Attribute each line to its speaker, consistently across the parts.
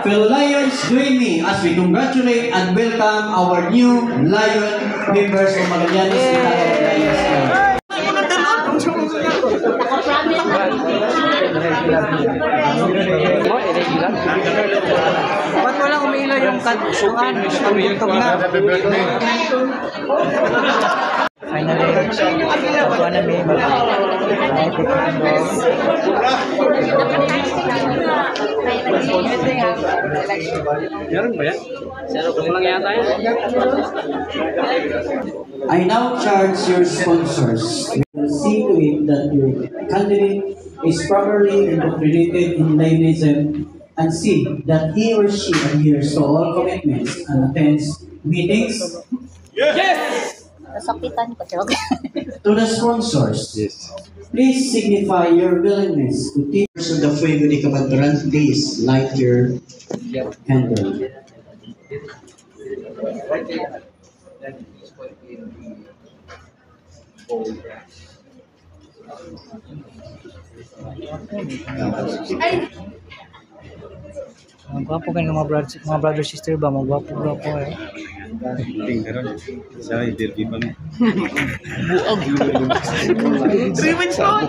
Speaker 1: Fellow Lions, join me as we congratulate and welcome our new Lion members of Magallanes Lions Club.
Speaker 2: Ba't walang umiilaw yung kantuan? Tugtog na. Finally, nakuha na may
Speaker 1: I now charge your sponsors. We will see to it that your candidate is properly indoctrinated in Lionism and see that he or she adheres to all commitments and attends meetings.
Speaker 3: Yes!
Speaker 1: To the sponsors, please signify your willingness to teach the Fuego de Cabanturan. Please light your candle.
Speaker 2: Magwapo kayo mga brother sister ba? Magwapo eh.
Speaker 4: Tingnan sa interview pa na.
Speaker 2: Buog. 3 months na.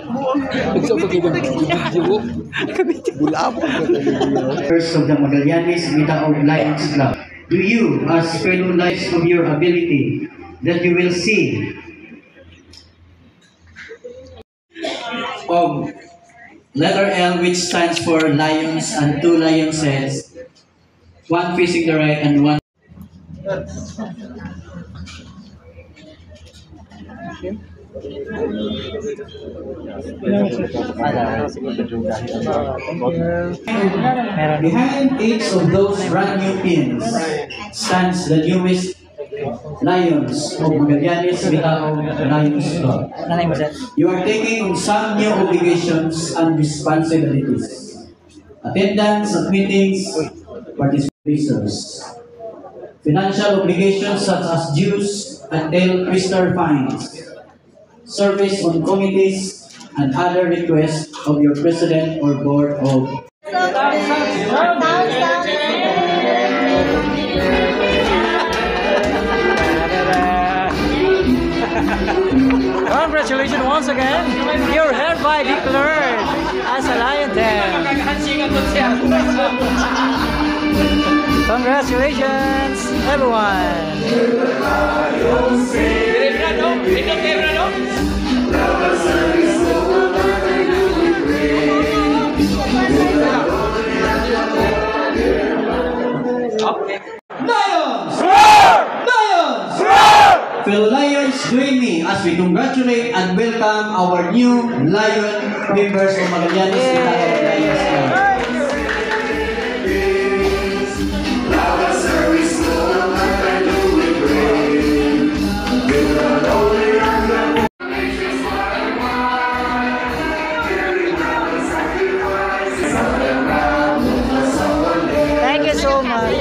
Speaker 1: First of the Magallanes Bitaog Lions Club. Do you, as fellow Lions of your ability, that you will see of letter L, which stands for lions and 2 lions heads, 1 facing the right and 1. Behind each of those brand new pins stands the newest Lions of Magallanes Bitaog Lions Club. You are taking on some new obligations and responsibilities. Attendance at meetings, participants. Financial obligations such as dues and tail twister fines. Service on committees and other requests of your president or board of.
Speaker 2: Congratulations once again. You're hereby declared as a lion then. Congratulations, everyone.
Speaker 1: Lions! Lions! Fellow Lions, join me as we congratulate and welcome our new Lion members of Magallanes Lions Club.
Speaker 2: Thank you so much.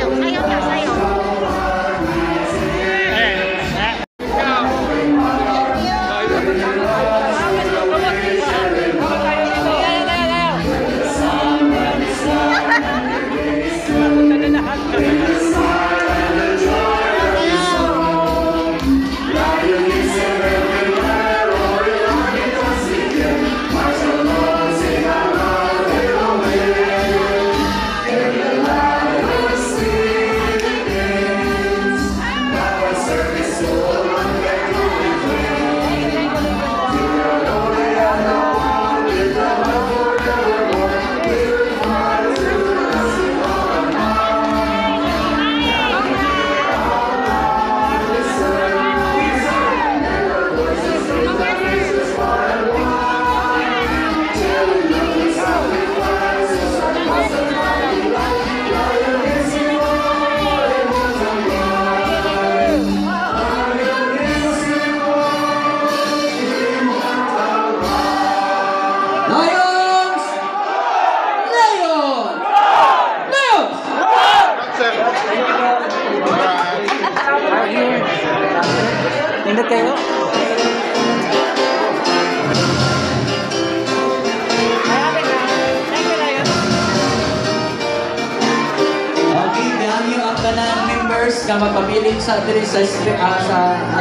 Speaker 1: tanan members nga magpabiling sa diri sa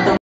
Speaker 1: atong